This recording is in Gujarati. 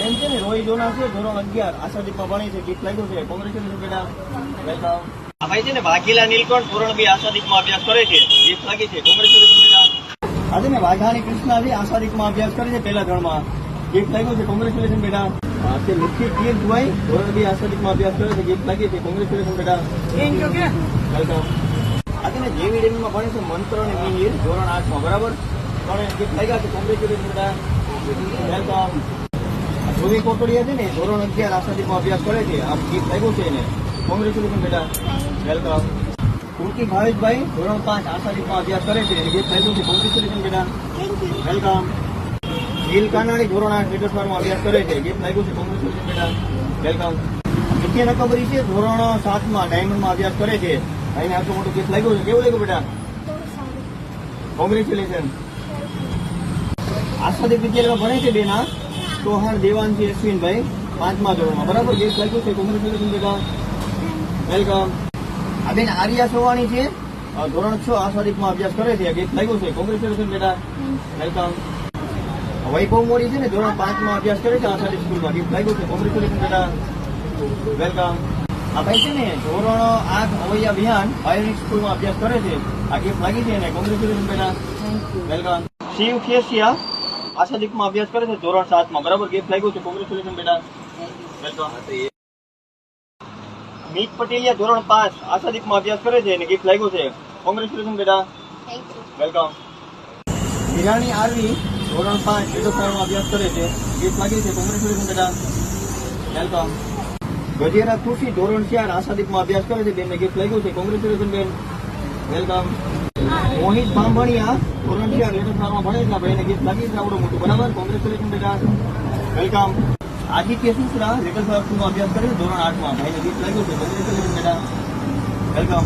બેન છે ને રોહિત જોના છે, ધોરણ 11 આશાદીપમાં ભણે છે, ગીત લાગ્યું છે. કોંગ્રેચ્યુલેશન બેટા, વેલકમ. આ ભાઈ છે ને વાઘેલા નીલકંઠ ધોરણ 2 આશાદીપમાં અભ્યાસ કરે છે, ગીત લાગી છે. કોંગ્રેચ્યુલેશન બેટા. આ છે ને વાઘાણી કૃષ્ણા છે, આશાદીપમાં અભ્યાસ કરે છે, પહેલા ધોરણમાં, ગીત લાગ્યું છે. કોંગ્રેચ્યુલેશન બેટા. તે મુખ્ય તીર્થ ભાઈ ધોરણ 2 આશાદીપમાં અભ્યાસ કરે છે, ગીત લાગી છે. કોંગ્રેચ્યુલેશન બેટા, વેલકમ. આ છે ને જેવીડીમાં ભણે છે, મંત્ર અને મિહિર ધોરણ 8માં, બરાબર, પણ ગીત લાગ્યા છે. કોંગ્રેચ્યુલેશન બેટા, વેલકમ. ધ્રુવી કોટડિયા છે ને ધોરણ 11 આશાદીપમાં અભ્યાસ કરે છે, આમ ગીત લાગ્યું છે એને. કોંગ્રેચ્યુલેશન બેટા, વેલકમ. કૃતિ ભાવેશભાઈ ધોરણ 5 આશાદીપમાં અભ્યાસ કરે છે, ગીત લાગ્યું છે. કોંગ્રેચ્યુલેશન બેટા, વેલકમ. નીલ કાનાણી ધોરણ 8 વિગતવારમાં અભ્યાસ કરે છે, ગીત લાગ્યું છે. કોંગ્રેચ્યુલેશન બેટા, વેલકમ. નિત્ય નકબરી છે ધોરણ 7માં ડાયમંડમાં અભ્યાસ કરે છે, અહીં આટલું મોટું ગીત લાગ્યું છે. કેવું લાગ્યું બેટા? કોંગ્રેચ્યુલેશન. આશાદીપ વિદ્યાલયમાં ભણે છે બેના સોહાર દેવાનજી અશ્વિનભાઈ 5મા ધોરણમાં, બરાબર, ગીત લાગ્યું છે. કોંગ્રેચ્યુલેશન બેટા, વેલકમ. આ બેન આર્યા સોવાણી છે, ધોરણ 6 આશાદીપમાં અભ્યાસ કરે છે, ગીત લાગ્યું છે. કોંગ્રેચ્યુલેશન બેટા, વેલકમ. વૈભવ મોરી છે ને ધોરણ 5માં અભ્યાસ કરે છે, આશાદીપ સ્કૂલમાં, ગીત લાગ્યું છે. કોંગ્રેચ્યુલેશન બેટા, વેલકમ. આ ભાઈ છે ને ધોરણ 8 અવૈયા વિહાન બાયોનિક સ્કૂલમાં અભ્યાસ કરે છે, આ ગીત લાગી છે એને. કોંગ્રેચ્યુલેશન બેટા, વેલકમ. શિવ ખેસિયા આશાદીપમાં અભ્યાસ કરે છે, ધોરણ 7માં, બરાબર, ગીત લાગ્યું છે. કોંગ્રેચ્યુલેશન બેટા, વેલકમ. મીત પટેલિયા ધોરણ 5 આશાદીપમાં અભ્યાસ કરે છે અને ગીત લાગ્યું છે. કોંગ્રેચ્યુલેશન બેટા, વેલકમ. હિરાણી આરવી ધોરણ 5 વિગતવારમાં અભ્યાસ કરે છે, ગીત લાગી છે. કોંગ્રેચ્યુલેશન બેટા, વેલકમ. ગજેરા ખુશી ધોરણ 4 આશાદીપમાં અભ્યાસ કરે છે, બેનને ગીત લાગ્યું છે. કોંગ્રેચ્યુલેશન બેન, વેલકમ. મોહિત બાંભણિયા ધોરણ 4 વિગતવારમાં ભણે છે, ભાઈને ગીત લાગી છે આવડું મોટું, બરાબર. કોંગ્રેચ્યુલેશન બેટા, વેલકમ. આદિત્ય સુસરા વિગતવાર સ્કૂલમાં અભ્યાસ કરે છે, ધોરણ 8માં, ભાઈને ગીત લાગ્યું છે. કોંગ્રેચ્યુલેશન બેટા, વેલકમ.